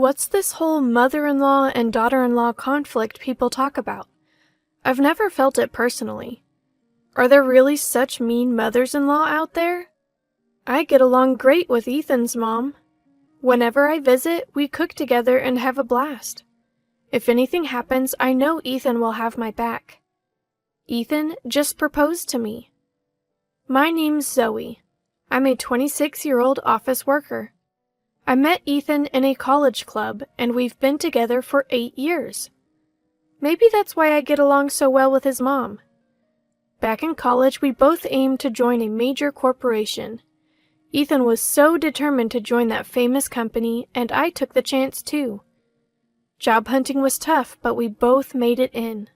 What's this whole mother-in-law and daughter-in-law conflict people talk about? I've never felt it personally. Are there really such mean mothers-in-law out there? I get along great with Ethan's mom. Whenever I visit, we cook together and have a blast. If anything happens, I know Ethan will have my back. Ethan just proposed to me. My name's Zoe. I'm a 26-year-old office worker. I met Ethan in a college club, and we've been together for 8 years. Maybe that's why I get along so well with his mom. Back in college, we both aimed to join a major corporation. Ethan was so determined to join that famous company, and I took the chance too. Job hunting was tough, but we both made it in.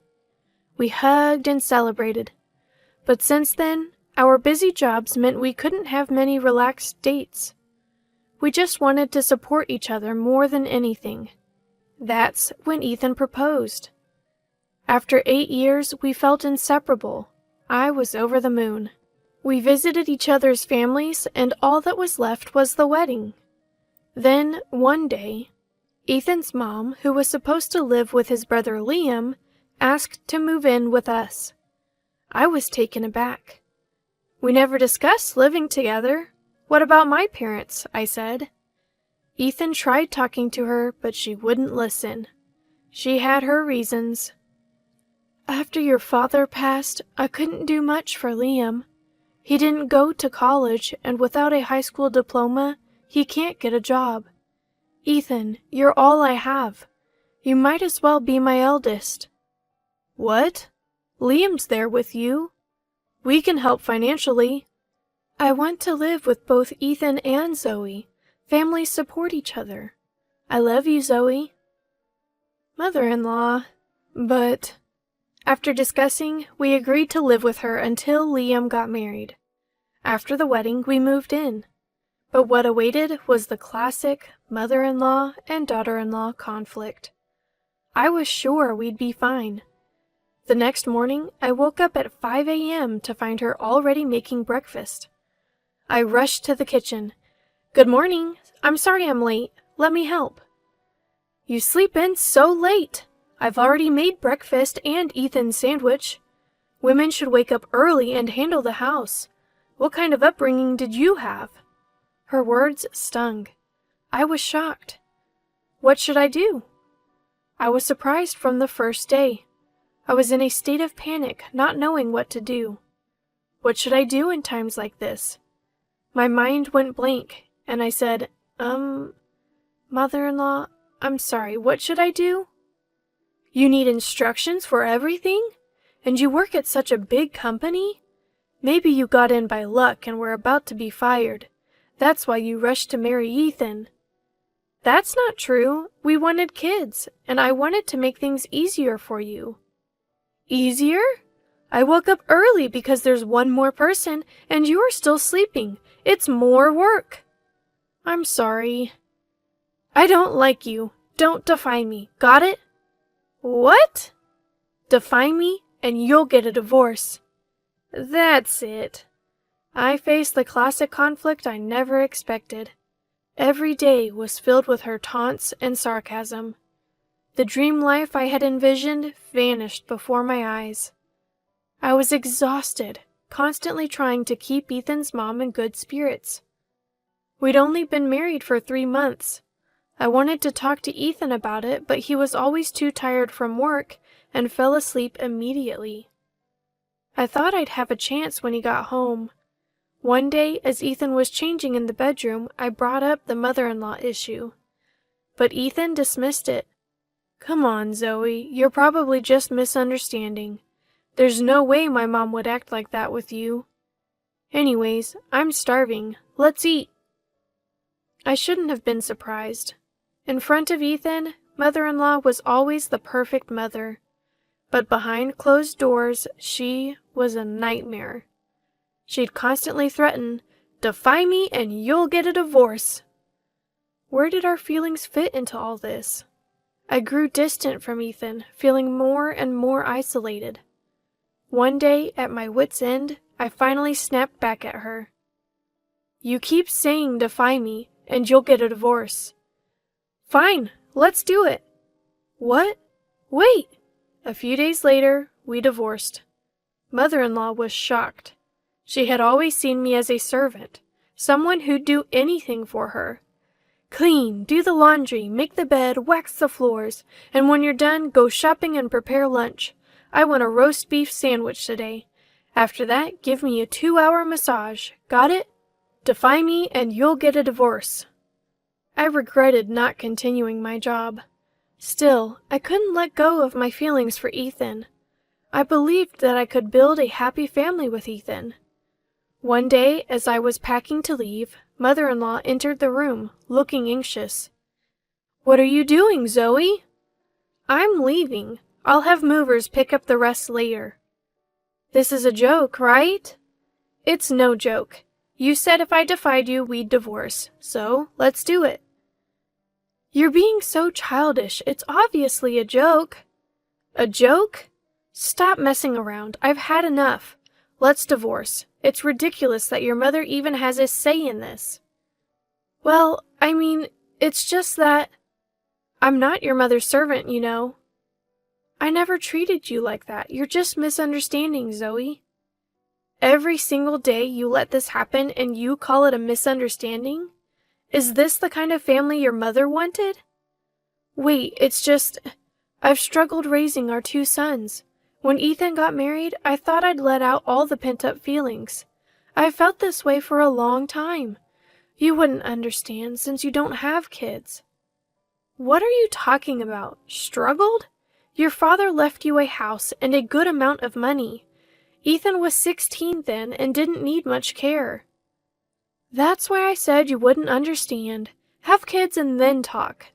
We hugged and celebrated. But since then, our busy jobs meant we couldn't have many relaxed dates. We just wanted to support each other more than anything. That's when Ethan proposed. After 8 years, we felt inseparable. I was over the moon. We visited each other's families, and all that was left was the wedding. Then, one day, Ethan's mom, who was supposed to live with his brother Liam, asked to move in with us. I was taken aback. We never discussed living together. What about my parents? I said. Ethan tried talking to her, but she wouldn't listen. She had her reasons. After your father passed, I couldn't do much for Liam. He didn't go to college, and without a high school diploma, he can't get a job. Ethan, you're all I have. You might as well be my eldest. What? Liam's there with you. We can help financially. I want to live with both Ethan and Zoe. Families support each other. I love you, Zoe. Mother-in-law. But... After discussing, we agreed to live with her until Liam got married. After the wedding, we moved in. But what awaited was the classic mother-in-law and daughter-in-law conflict. I was sure we'd be fine. The next morning, I woke up at 5 a.m. to find her already making breakfast. I rushed to the kitchen. Good morning. I'm sorry I'm late. Let me help. You sleep in so late. I've already made breakfast and Ethan's sandwich. Women should wake up early and handle the house. What kind of upbringing did you have? Her words stung. I was shocked. What should I do? I was surprised from the first day. I was in a state of panic, not knowing what to do. What should I do in times like this? My mind went blank, and I said, Mother-in-law, I'm sorry, what should I do? You need instructions for everything? And you work at such a big company? Maybe you got in by luck and were about to be fired. That's why you rushed to marry Ethan. That's not true. We wanted kids, and I wanted to make things easier for you. Easier? I woke up early because there's one more person, and you're still sleeping. It's more work. I'm sorry. I don't like you. Don't defy me. Got it? What? Defy me, and you'll get a divorce. That's it. I faced the classic conflict I never expected. Every day was filled with her taunts and sarcasm. The dream life I had envisioned vanished before my eyes. I was exhausted, constantly trying to keep Ethan's mom in good spirits. We'd only been married for 3 months. I wanted to talk to Ethan about it, but he was always too tired from work and fell asleep immediately. I thought I'd have a chance when he got home. One day, as Ethan was changing in the bedroom, I brought up the mother-in-law issue. But Ethan dismissed it. Come on, Zoe, you're probably just misunderstanding. There's no way my mom would act like that with you. Anyways, I'm starving. Let's eat. I shouldn't have been surprised. In front of Ethan, mother-in-law was always the perfect mother. But behind closed doors, she was a nightmare. She'd constantly threaten, defy me and you'll get a divorce. Where did our feelings fit into all this? I grew distant from Ethan, feeling more and more isolated. One day, at my wit's end, I finally snapped back at her. You keep saying defy me, and you'll get a divorce. Fine, let's do it. What? Wait! A few days later, we divorced. Mother-in-law was shocked. She had always seen me as a servant, someone who'd do anything for her. Clean, do the laundry, make the bed, wax the floors, and when you're done, go shopping and prepare lunch. I want a roast beef sandwich today. After that, give me a 2-hour massage. Got it? Defy me and you'll get a divorce. I regretted not continuing my job. Still, I couldn't let go of my feelings for Ethan. I believed that I could build a happy family with Ethan. One day, as I was packing to leave, Mother-in-law entered the room, looking anxious. "What are you doing, Zoe?" "I'm leaving. I'll have movers pick up the rest later." "This is a joke, right?" "It's no joke. You said if I defied you, we'd divorce, so let's do it." "You're being so childish. It's obviously a joke." "A joke? Stop messing around. I've had enough. Let's divorce. It's ridiculous that your mother even has a say in this." "Well, I mean, it's just that I'm not your mother's servant, you know." "I never treated you like that. You're just misunderstanding, Zoe." "Every single day you let this happen and you call it a misunderstanding? Is this the kind of family your mother wanted?" "Wait, it's just I've struggled raising our 2 sons. When Ethan got married, I thought I'd let out all the pent-up feelings. I've felt this way for a long time. You wouldn't understand since you don't have kids." "What are you talking about? Struggled? Your father left you a house and a good amount of money. Ethan was 16 then and didn't need much care." "That's why I said you wouldn't understand. Have kids and then talk."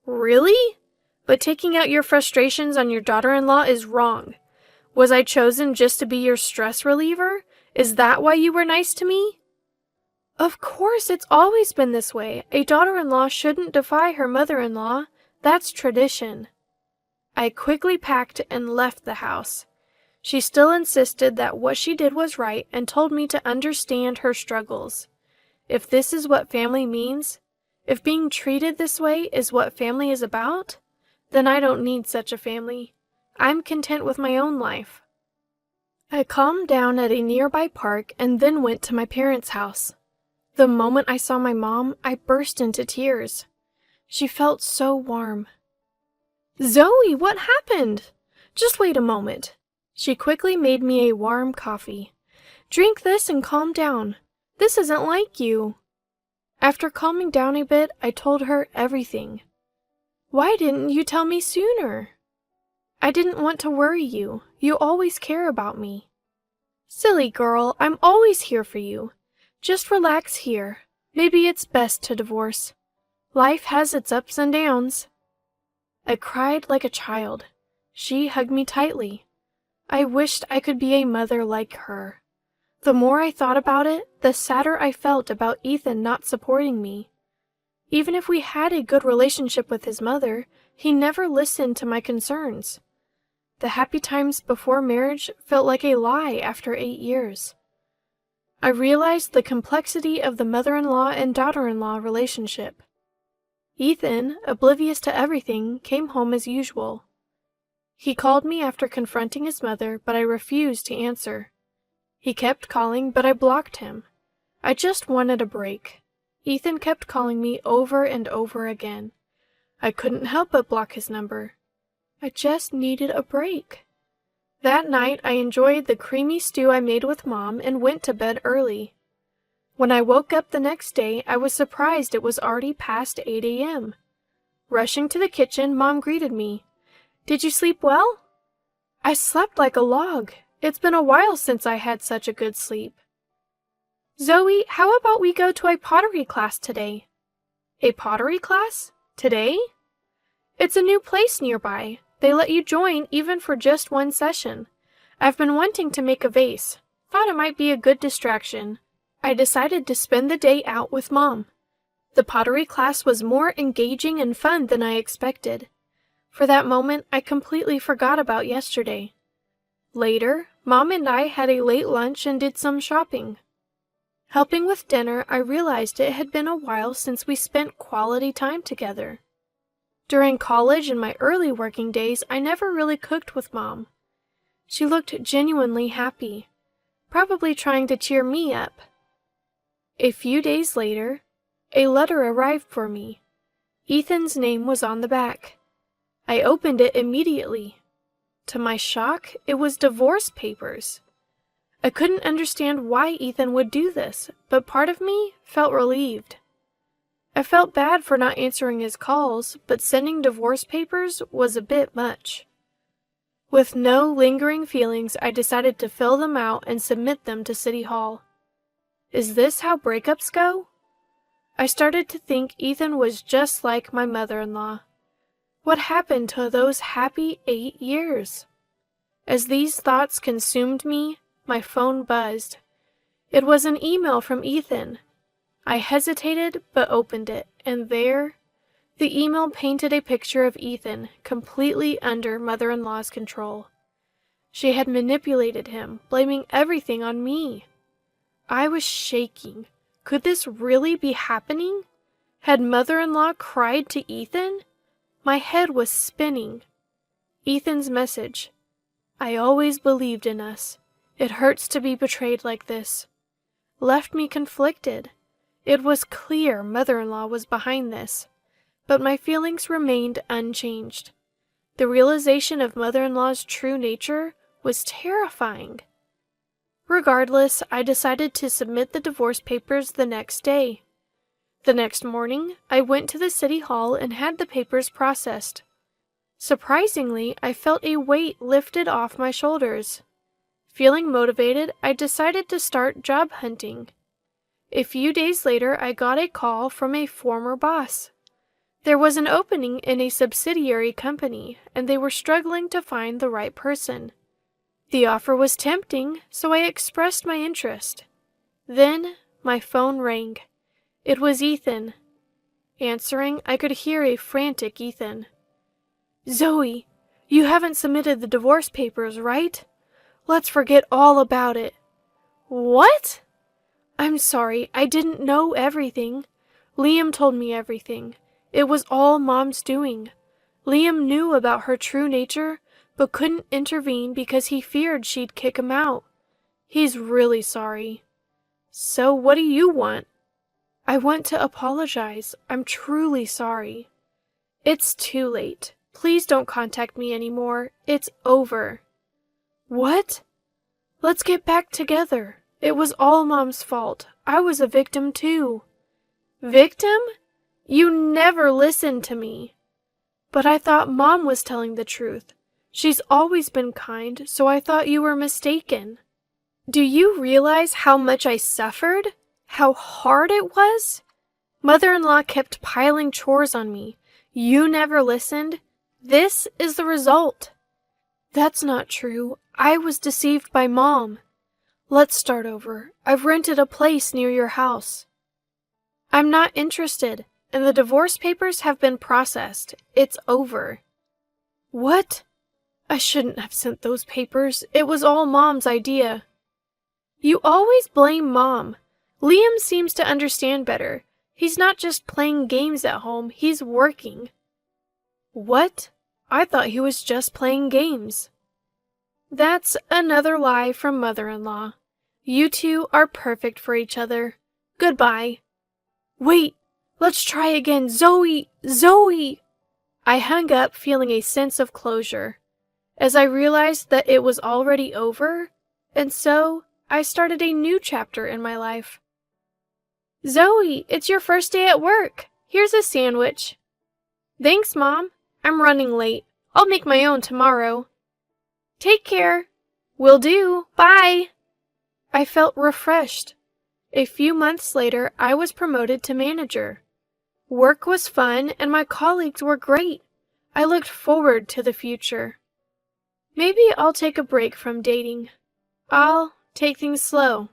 "Really? But taking out your frustrations on your daughter-in-law is wrong. Was I chosen just to be your stress reliever? Is that why you were nice to me?" "Of course, it's always been this way. A daughter-in-law shouldn't defy her mother-in-law. That's tradition." I quickly packed and left the house. She still insisted that what she did was right and told me to understand her struggles. If this is what family means, if being treated this way is what family is about, then I don't need such a family. I'm content with my own life. I calmed down at a nearby park and then went to my parents' house. The moment I saw my mom, I burst into tears. She felt so warm. "Zoe, what happened?" "Just wait a moment." She quickly made me a warm coffee. "Drink this and calm down. This isn't like you." After calming down a bit, I told her everything. "Why didn't you tell me sooner?" "I didn't want to worry you. You always care about me." "Silly girl, I'm always here for you. Just relax here. Maybe it's best to divorce. Life has its ups and downs." I cried like a child. She hugged me tightly. I wished I could be a mother like her. The more I thought about it, the sadder I felt about Ethan not supporting me. Even if we had a good relationship with his mother, he never listened to my concerns. The happy times before marriage felt like a lie after 8 years. I realized the complexity of the mother-in-law and daughter-in-law relationship. Ethan, oblivious to everything, came home as usual. He called me after confronting his mother, but I refused to answer. He kept calling, but I blocked him. I just wanted a break. Ethan kept calling me over and over again. I couldn't help but block his number. I just needed a break. That night, I enjoyed the creamy stew I made with Mom and went to bed early. When I woke up the next day, I was surprised it was already past 8 a.m. Rushing to the kitchen, Mom greeted me. "Did you sleep well?" "I slept like a log. It's been a while since I had such a good sleep." "Zoe, how about we go to a pottery class today?" "A pottery class? Today?" "It's a new place nearby. They let you join even for just 1 session. I've been wanting to make a vase. Thought it might be a good distraction." I decided to spend the day out with Mom. The pottery class was more engaging and fun than I expected. For that moment, I completely forgot about yesterday. Later, Mom and I had a late lunch and did some shopping. Helping with dinner, I realized it had been a while since we spent quality time together. During college and my early working days, I never really cooked with Mom. She looked genuinely happy, probably trying to cheer me up. A few days later, a letter arrived for me. Ethan's name was on the back. I opened it immediately. To my shock, it was divorce papers. I couldn't understand why Ethan would do this, but part of me felt relieved. I felt bad for not answering his calls, but sending divorce papers was a bit much. With no lingering feelings, I decided to fill them out and submit them to City Hall. Is this how breakups go? I started to think Ethan was just like my mother-in-law. What happened to those happy 8 years? As these thoughts consumed me, my phone buzzed. It was an email from Ethan. I hesitated but opened it, and there, the email painted a picture of Ethan completely under mother-in-law's control. She had manipulated him, blaming everything on me. I was shaking. Could this really be happening? Had mother-in-law cried to Ethan? My head was spinning. Ethan's message. I always believed in us. It hurts to be betrayed like this. Left me conflicted. It was clear mother-in-law was behind this, but my feelings remained unchanged. The realization of mother-in-law's true nature was terrifying. Regardless, I decided to submit the divorce papers the next day. The next morning, I went to the city hall and had the papers processed. Surprisingly, I felt a weight lifted off my shoulders. Feeling motivated, I decided to start job hunting. A few days later, I got a call from a former boss. There was an opening in a subsidiary company, and they were struggling to find the right person. The offer was tempting, so I expressed my interest. Then, my phone rang. It was Ethan. Answering, I could hear a frantic Ethan. Zoe, you haven't submitted the divorce papers, right? Let's forget all about it. What? I'm sorry, I didn't know everything. Liam told me everything. It was all Mom's doing. Liam knew about her true nature, but couldn't intervene because he feared she'd kick him out. He's really sorry. So what do you want? I want to apologize. I'm truly sorry. It's too late. Please don't contact me anymore. It's over. What? Let's get back together. It was all Mom's fault. I was a victim too. Victim? You never listened to me. But I thought Mom was telling the truth. She's always been kind, so I thought you were mistaken. Do you realize how much I suffered? How hard it was? Mother-in-law kept piling chores on me. You never listened. This is the result. That's not true. I was deceived by Mom. Let's start over. I've rented a place near your house. I'm not interested, and the divorce papers have been processed. It's over. What? I shouldn't have sent those papers. It was all Mom's idea. You always blame Mom. Liam seems to understand better. He's not just playing games at home, he's working. What? I thought he was just playing games. That's another lie from mother-in-law. You two are perfect for each other. Goodbye. Wait, let's try again. Zoe! Zoe! I hung up feeling a sense of closure, as I realized that it was already over, and so I started a new chapter in my life. Zoe, it's your first day at work. Here's a sandwich. Thanks, Mom. I'm running late. I'll make my own tomorrow. Take care. Will do. Bye. I felt refreshed. A few months later, I was promoted to manager. Work was fun and my colleagues were great. I looked forward to the future. Maybe I'll take a break from dating. I'll take things slow.